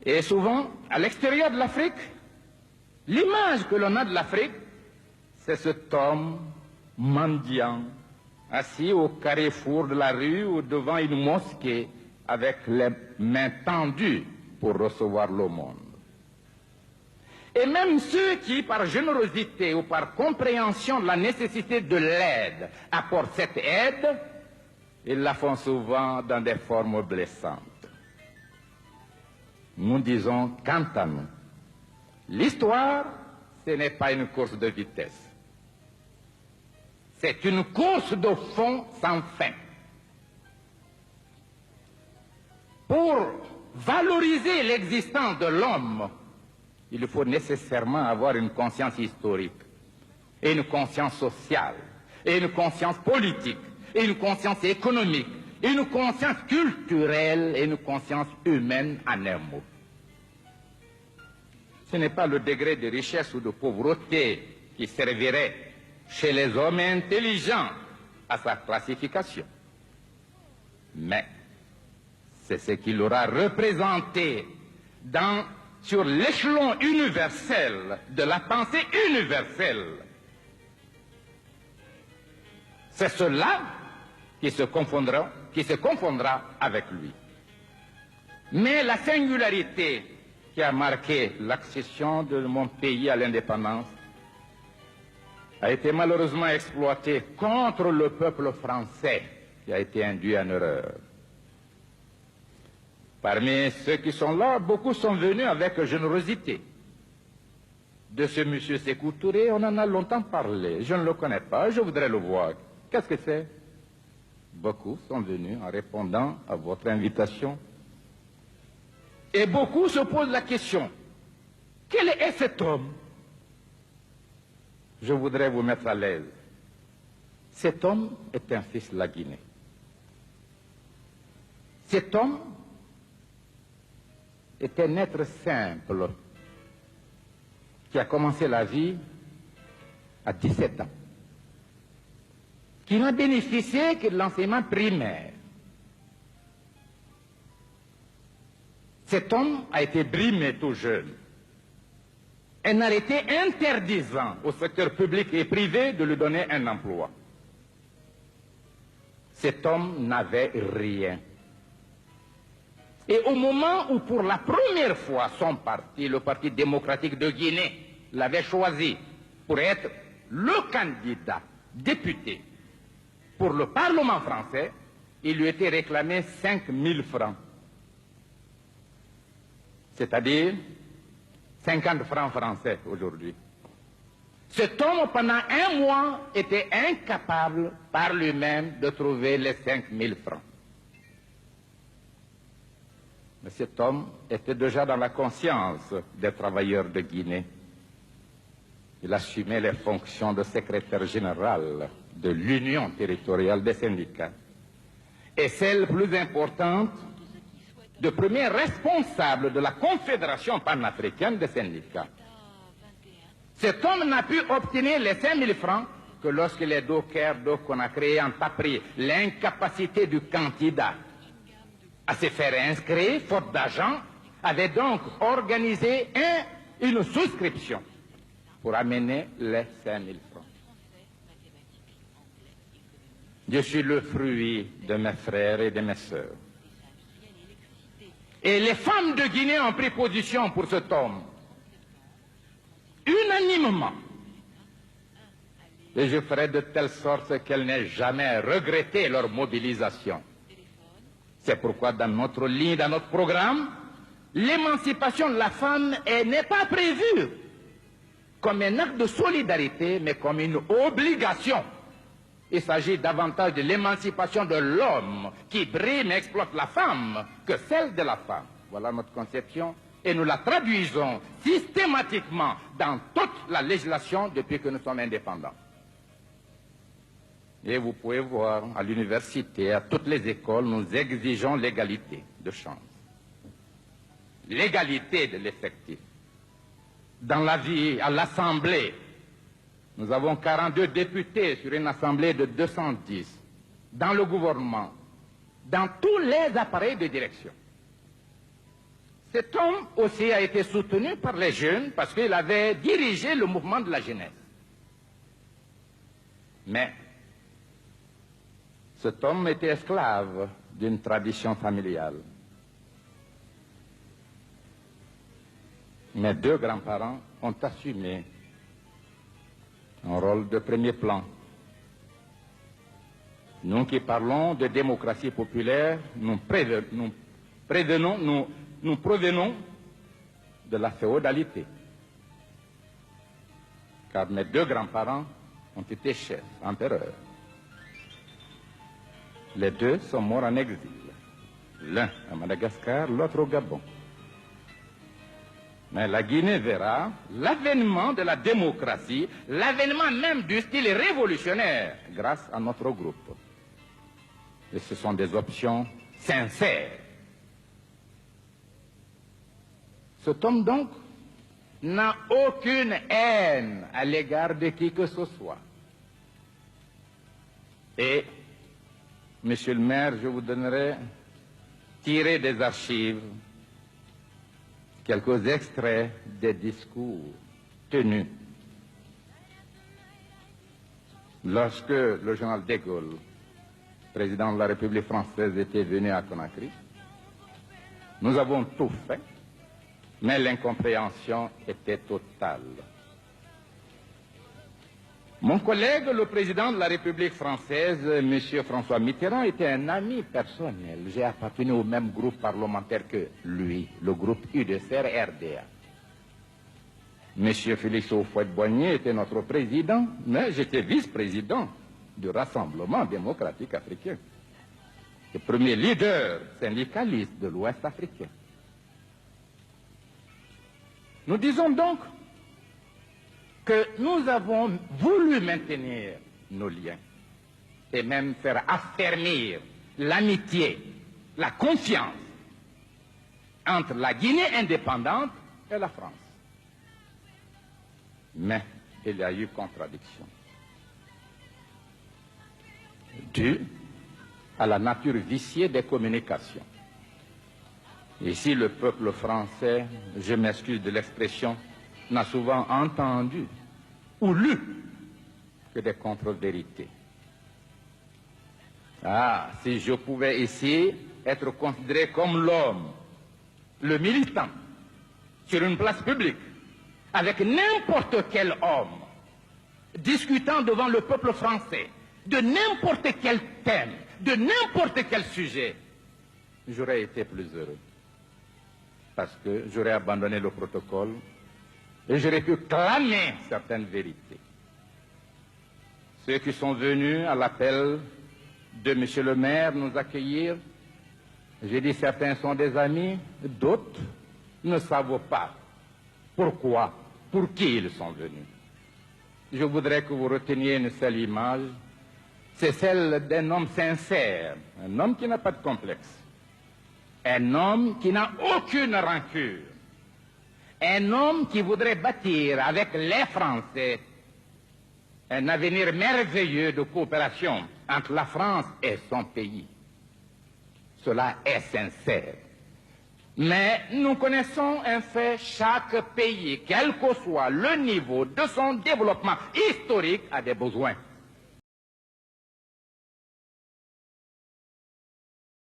Et souvent, à l'extérieur de l'Afrique, l'image que l'on a de l'Afrique, c'est cet homme mendiant, assis au carrefour de la rue ou devant une mosquée avec les mains tendues pour recevoir l'aumône. Et même ceux qui, par générosité ou par compréhension de la nécessité de l'aide, apportent cette aide, ils la font souvent dans des formes blessantes. Nous disons, quant à nous, l'histoire, ce n'est pas une course de vitesse. C'est une course de fond sans fin. Pour valoriser l'existence de l'homme, il faut nécessairement avoir une conscience historique, et une conscience sociale, et une conscience politique, et une conscience économique, et une conscience culturelle, et une conscience humaine en un mot. Ce n'est pas le degré de richesse ou de pauvreté qui servirait chez les hommes intelligents à sa classification, mais c'est ce qu'il aura représenté sur l'échelon universel de la pensée universelle. C'est cela qui se confondra avec lui. Mais la singularité qui a marqué l'accession de mon pays à l'indépendance a été malheureusement exploitée contre le peuple français qui a été induit en erreur. Parmi ceux qui sont là, beaucoup sont venus avec générosité. De ce monsieur Sékou Touré, on en a longtemps parlé. Je ne le connais pas, je voudrais le voir. Qu'est-ce que c'est? Beaucoup sont venus en répondant à votre invitation. Et beaucoup se posent la question, quel est cet homme? Je voudrais vous mettre à l'aise. Cet homme est un fils de la Guinée. Cet homme est un être simple qui a commencé la vie à 17 ans, qui n'a bénéficié que de l'enseignement primaire. Cet homme a été brimé tout jeune. Un arrêté interdisant au secteur public et privé de lui donner un emploi. Cet homme n'avait rien. Et au moment où, pour la première fois, son parti, le Parti démocratique de Guinée, l'avait choisi pour être le candidat député pour le Parlement français, il lui était réclamé 5 000 francs. C'est-à-dire 50 francs français aujourd'hui. Cet homme, pendant un mois, était incapable par lui-même de trouver les 5 000 francs. Mais cet homme était déjà dans la conscience des travailleurs de Guinée. Il assumait les fonctions de secrétaire général de l'Union territoriale des syndicats. Et celle plus importante, de premier responsable de la Confédération panafricaine des syndicats. Cet homme n'a pu obtenir les 5 000 francs que lorsque les dockers qu'on a créés ont appris l'incapacité du candidat à se faire inscrire, faute d'argent, avait donc organisé une souscription pour amener les 5 000 francs. Je suis le fruit de mes frères et de mes sœurs. Et les femmes de Guinée ont pris position pour cet homme, unanimement. Et je ferai de telle sorte qu'elles n'aient jamais regretté leur mobilisation. C'est pourquoi dans notre ligne, dans notre programme, l'émancipation de la femme n'est pas prévue comme un acte de solidarité, mais comme une obligation. Il s'agit davantage de l'émancipation de l'homme qui brime et exploite la femme que celle de la femme. Voilà notre conception et nous la traduisons systématiquement dans toute la législation depuis que nous sommes indépendants. Et vous pouvez voir à l'université, à toutes les écoles, nous exigeons l'égalité de chance. L'égalité de l'effectif. Dans la vie, à l'Assemblée, nous avons 42 députés sur une assemblée de 210. Dans le gouvernement, dans tous les appareils de direction. Cet homme aussi a été soutenu par les jeunes parce qu'il avait dirigé le mouvement de la jeunesse. Mais cet homme était esclave d'une tradition familiale. Mes deux grands-parents ont assumé un rôle de premier plan. Nous qui parlons de démocratie populaire, nous provenons de la féodalité. Car mes deux grands-parents ont été chefs, empereurs. Les deux sont morts en exil. L'un à Madagascar, l'autre au Gabon. Mais la Guinée verra l'avènement de la démocratie, l'avènement même du style révolutionnaire grâce à notre groupe. Et ce sont des options sincères. Cet homme donc n'a aucune haine à l'égard de qui que ce soit. Et, monsieur le maire, je vous donnerai, tiré des archives, quelques extraits des discours tenus lorsque le général de Gaulle, président de la République française, était venu à Conakry. Nous avons tout fait, mais l'incompréhension était totale. Mon collègue, le président de la République française, M. François Mitterrand, était un ami personnel. J'ai appartenu au même groupe parlementaire que lui, le groupe UDCR-RDA. M. Félix Houphouët-Boigny était notre président, mais j'étais vice-président du Rassemblement démocratique africain, le premier leader syndicaliste de l'Ouest africain. Nous disons donc que nous avons voulu maintenir nos liens et même faire affermir l'amitié, la confiance entre la Guinée indépendante et la France. Mais il y a eu contradiction, due à la nature viciée des communications. Ici, le peuple français, je m'excuse de l'expression, n'a souvent entendu ou lu que des contre-vérités. Ah, si je pouvais ici être considéré comme l'homme, le militant, sur une place publique, avec n'importe quel homme, discutant devant le peuple français, de n'importe quel thème, de n'importe quel sujet, j'aurais été plus heureux. Parce que j'aurais abandonné le protocole et j'aurais pu clamer certaines vérités. Ceux qui sont venus à l'appel de M. le maire nous accueillir, j'ai dit certains sont des amis, d'autres ne savent pas pourquoi, pour qui ils sont venus. Je voudrais que vous reteniez une seule image, c'est celle d'un homme sincère, un homme qui n'a pas de complexe, un homme qui n'a aucune rancune, un homme qui voudrait bâtir avec les Français un avenir merveilleux de coopération entre la France et son pays. Cela est sincère. Mais nous connaissons un fait, chaque pays, quel que soit le niveau de son développement historique, a des besoins.